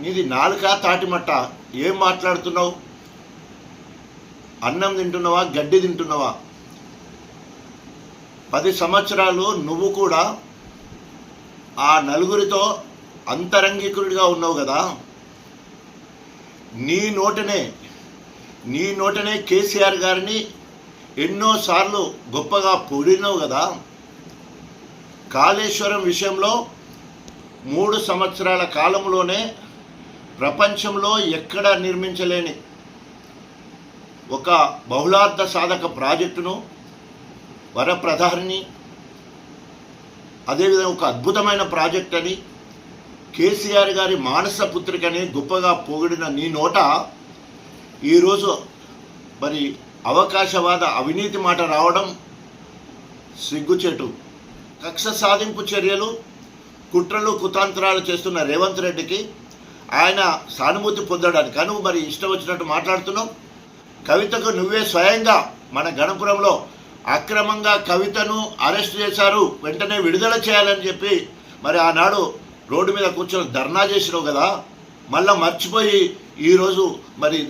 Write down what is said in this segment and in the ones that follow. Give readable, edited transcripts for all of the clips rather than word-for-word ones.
నీది నాలుక తాటిమట్ట, ఏం మాట్లాడుతున్నావు? అన్నం తింటున్నావా, గడ్డి తింటున్నావా? 10 సంవత్సరాలు నువ్వు కూడా ఆ నలుగురితో అంతరంగికుడిగా ఉన్నావు కదా. నీ నోటనే కేసీఆర్ గారిని ఎన్నోసార్లు గొప్పగా పొగిడినావు కదా. కాళేశ్వరం విషయంలో 3 సంవత్సరాల కాలంలోనే ప్రపంచంలో ఎక్కడ నిర్మించలేని ఒక బహుళార్థ సాధక ప్రాజెక్టును, వరప్రధాని, అదేవిధంగా ఒక అద్భుతమైన ప్రాజెక్ట్ అని, కేసీఆర్ గారి మానస పుత్రికని గొప్పగా పొగిడిన నీ నోట ఈరోజు మరి అవకాశవాద అవినీతి మాట రావడం సిగ్గుచేటు. కక్ష సాధింపు చర్యలు, కుట్రలు కుతంత్రాలు చేస్తున్న రేవంత్ రెడ్డికి ఆయన సానుభూతి పొందడానికి కనుక మరి ఇష్టం వచ్చినట్టు మాట్లాడుతున్నావు. కవితకు నువ్వే స్వయంగా మన గణపురంలో అక్రమంగా కవితను అరెస్ట్ చేశారు, వెంటనే విడుదల చేయాలని చెప్పి మరి ఆనాడు రోడ్డు మీద కూర్చొని ధర్నా చేసినావు కదా. మళ్ళీ మర్చిపోయి ఈరోజు మరి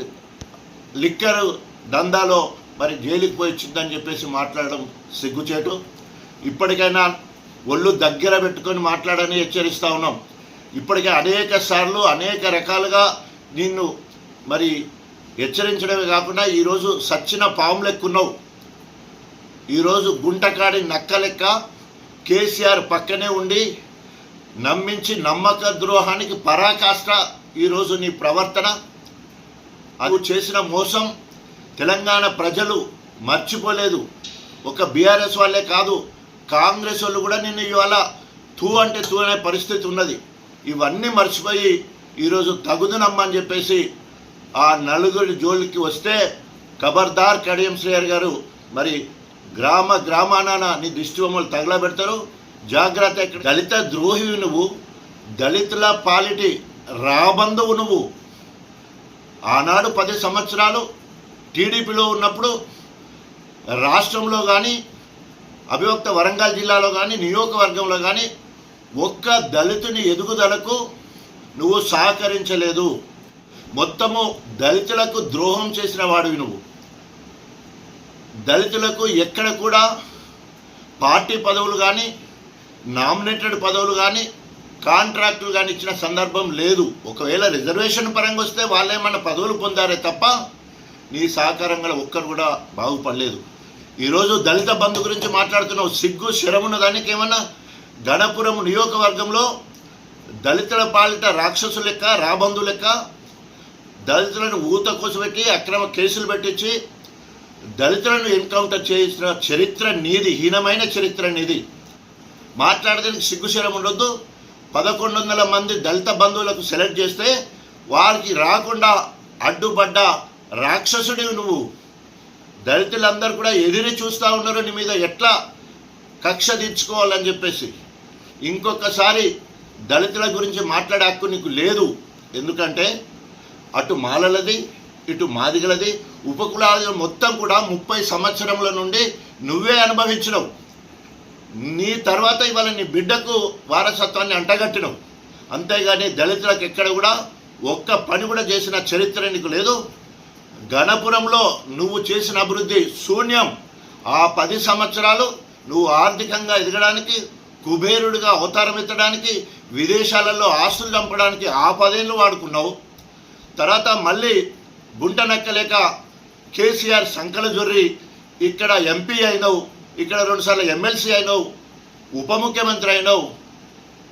లిక్కర్ దందాలో మరి జైలుకి పోయి వచ్చిందని చెప్పేసి మాట్లాడడం సిగ్గుచేటు. ఇప్పటికైనా ఒళ్ళు దగ్గర పెట్టుకొని మాట్లాడని హెచ్చరిస్తూ ఉన్నాం. ఇప్పటికే అనేక సార్లు అనేక రకాలుగా నిన్ను మరి హెచ్చరించడమే కాకుండా ఈరోజు సచ్చిన పాము లెక్కున్నావు. ఈరోజు గుంటకాడి నక్క లెక్క కేసీఆర్ పక్కనే ఉండి నమ్మించి నమ్మక ద్రోహానికి పరాకాష్ట ఈరోజు నీ ప్రవర్తన. అది చేసిన మోసం తెలంగాణ ప్రజలు మర్చిపోలేదు. ఒక బీఆర్ఎస్ వాళ్ళే కాదు, కాంగ్రెస్ వాళ్ళు కూడా నిన్ను ఇవాళ తూ అంటే తూ అనే పరిస్థితి ఉన్నది. ఇవన్నీ మర్చిపోయి ఈరోజు తగుదునమ్మని చెప్పేసి ఆ నలుగురి జోలికి వస్తే ఖబర్దార్ కడియం శ్రేయర్ గారు, మరి గ్రామాన నీ దిష్టి బొమ్మలు తగలబెడతారు, జాగ్రత్త. ఎక్కడ దళిత ద్రోహివి నువ్వు, దళితుల పాలిటి రాబంధువు నువ్వు. ఆనాడు 10 సంవత్సరాలు టీడీపీలో ఉన్నప్పుడు రాష్ట్రంలో కానీ, అభివక్త వరంగల్ జిల్లాలో కానీ, నియోజకవర్గంలో కానీ ఒక్క దళితుని ఎదుగుదలకు నువ్వు సహకరించలేదు. మొత్తము దళితులకు ద్రోహం చేసిన వాడివి నువ్వు. దళితులకు ఎక్కడ కూడా పార్టీ పదవులు కానీ, నామినేటెడ్ పదవులు కానీ, కాంట్రాక్టులు కానీ ఇచ్చిన సందర్భం లేదు. ఒకవేళ రిజర్వేషన్ పరంగా వస్తే వాళ్ళేమన్నా పదవులు పొందారే తప్ప నీ సహకారంగా ఒక్కరు కూడా బాగుపడలేదు. ఈరోజు దళిత బంధు గురించి మాట్లాడుతున్నావు. సిగ్గు శరమున్న దానికి ఏమన్నా? గణపురం నియోజకవర్గంలో దళితుల పాలిట రాక్షసు లెక్క, రాబంధు లెక్క దళితులను ఊత కోసపెట్టి అక్రమ కేసులు పెట్టించి దళితులను ఎన్కౌంటర్ చేసిన చరిత్ర నీది, హీనమైన చరిత్ర నీది. మాట్లాడడానికి సిగ్గుశరం ఉండొద్దు. 1100 మంది దళిత బంధువులకు సెలెక్ట్ చేస్తే వారికి రాకుండా అడ్డుపడ్డ రాక్షసుడివి నువ్వు. దళితులందరూ కూడా ఎదిరి చూస్తూ ఉన్నారు నీ మీద ఎట్లా కక్ష తీర్చుకోవాలని చెప్పేసి. ఇంకొకసారి దళితుల గురించి మాట్లాడే హక్కు నీకు లేదు. ఎందుకంటే అటు మాలలది, ఇటు మాదిగలది, ఉపకులాల మొత్తం కూడా 30 సంవత్సరముల నుండి నువ్వే అనుభవించినవు. నీ తర్వాత ఇవాళ నీ బిడ్డకు వారసత్వాన్ని అంటగట్టినవు. అంతేగాని దళితులకు ఎక్కడ కూడా ఒక్క పని కూడా చేసిన చరిత్ర నీకు లేదు. గణపురంలో నువ్వు చేసిన అభివృద్ధి శూన్యం. ఆ 10 సంవత్సరాలు నువ్వు ఆర్థికంగా ఎదగడానికి, కుబేరుడిగా అవతారం ఎత్తడానికి, విదేశాలలో ఆస్తులు చంపడానికి ఆ 10 ఏళ్ళు వాడుకున్నావు. తర్వాత మళ్ళీ గుంట నక్కలేక కేసీఆర్ సంకల జొర్రి ఇక్కడ ఎంపీ అయినావు, ఇక్కడ 2 సార్లు ఎమ్మెల్సీ అయినావు, ఉప ముఖ్యమంత్రి అయినావు,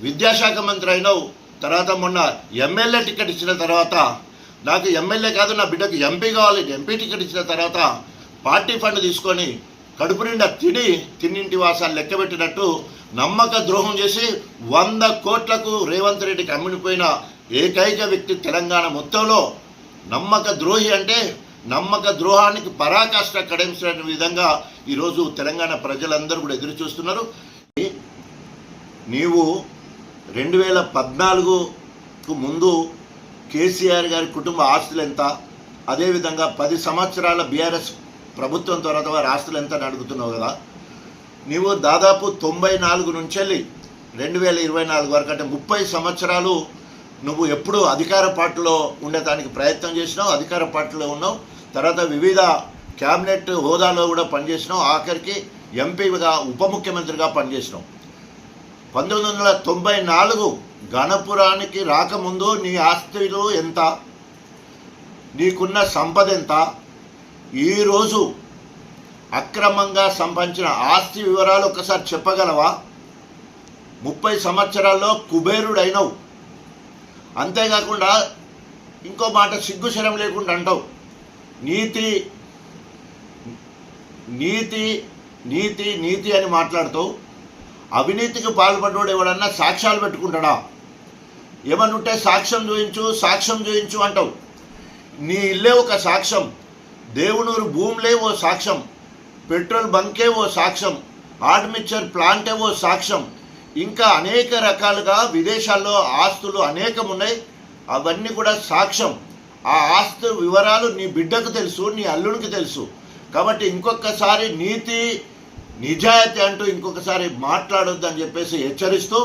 విద్యాశాఖ మంత్రి అయినావు. తర్వాత మొన్న ఎమ్మెల్యే టికెట్ ఇచ్చిన తర్వాత నాకు ఎమ్మెల్యే కాదు నా బిడ్డకు ఎంపీ కావాలి, ఎంపీ టికెట్ ఇచ్చిన తర్వాత పార్టీ ఫండ్ తీసుకొని కడుపు నిండా తిన్నింటి వాసాలు లెక్కబెట్టినట్టు నమ్మక ద్రోహం చేసి 100 కోట్లకు రేవంత్ రెడ్డికి అమ్ముడిపోయిన ఏకైక వ్యక్తి తెలంగాణ మొత్తంలో. నమ్మక ద్రోహి అంటే నమ్మక ద్రోహానికి పరాకాష్ట కడించిన విధంగా ఈరోజు తెలంగాణ ప్రజలందరూ కూడా ఎదురు చూస్తున్నారు. నీవు 2014కు ముందు కేసీఆర్ గారి కుటుంబ ఆస్తులు ఎంత, అదేవిధంగా 10 సంవత్సరాల బీఆర్ఎస్ ప్రభుత్వం తర్వాత వారి ఆస్తులు ఎంత అని అడుగుతున్నావు కదా. నీవు దాదాపు 94 నుంచి వెళ్ళి 2024 వరకు అంటే 30 సంవత్సరాలు నువ్వు ఎప్పుడు అధికార పార్టీలో ఉండటానికి ప్రయత్నం చేసినావు, అధికార పార్టీలో ఉన్నావు, తర్వాత వివిధ క్యాబినెట్ హోదాలో కూడా పనిచేసినావు, ఆఖరికి ఎంపీగా ఉప ముఖ్యమంత్రిగా పనిచేసినావు. 1994 గణపురానికి రాకముందు నీ ఆస్తులు ఎంత, నీకున్న సంపద ఎంత, ఈరోజు అక్రమంగా సంపాదించిన ఆస్తి వివరాలు ఒకసారి చెప్పగలవా? 30 సంవత్సరాల్లో కుబేరుడైనవు. అంతేకాకుండా ఇంకో మాట సిగ్గుశరం లేకుండా అంటావు, నీతి నీతి నీతి నీతి అని మాట్లాడుతావు. అవినీతికి పాల్పడ్డోడు ఎవడన్నా సాక్ష్యాలు పెట్టుకుంటాడా? ఏమనుంటే సాక్ష్యం చూయించు అంటావు. నీ ఇల్లే ఒక సాక్ష్యం, దేవునూరు భూములే ఓ సాక్ష్యం, పెట్రోల్ బంకే ఓ సాక్ష్యం, ఆర్మిచర్ ప్లాంటే ఓ సాక్ష్యం, ఇంకా అనేక రకాలుగా విదేశాల్లో ఆస్తులు అనేకం ఉన్నాయి, అవన్నీ కూడా సాక్ష్యం. ఆ ఆస్తు వివరాలు నీ బిడ్డకు తెలుసు, నీ అల్లునికి తెలుసు. కాబట్టి ఇంకొకసారి నీతి నిజాయితీ అంటూ ఇంకొకసారి మాట్లాడొద్దు అని చెప్పేసి హెచ్చరిస్తూ,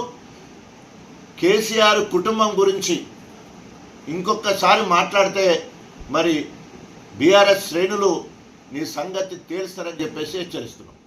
కేసీఆర్ కుటుంబం గురించి ఇంకొకసారి మాట్లాడితే మరి బీఆర్ఎస్ శ్రేణులు నీ సంగతి తేల్స్తారని చెప్పేసి హెచ్చరిస్తున్నాం.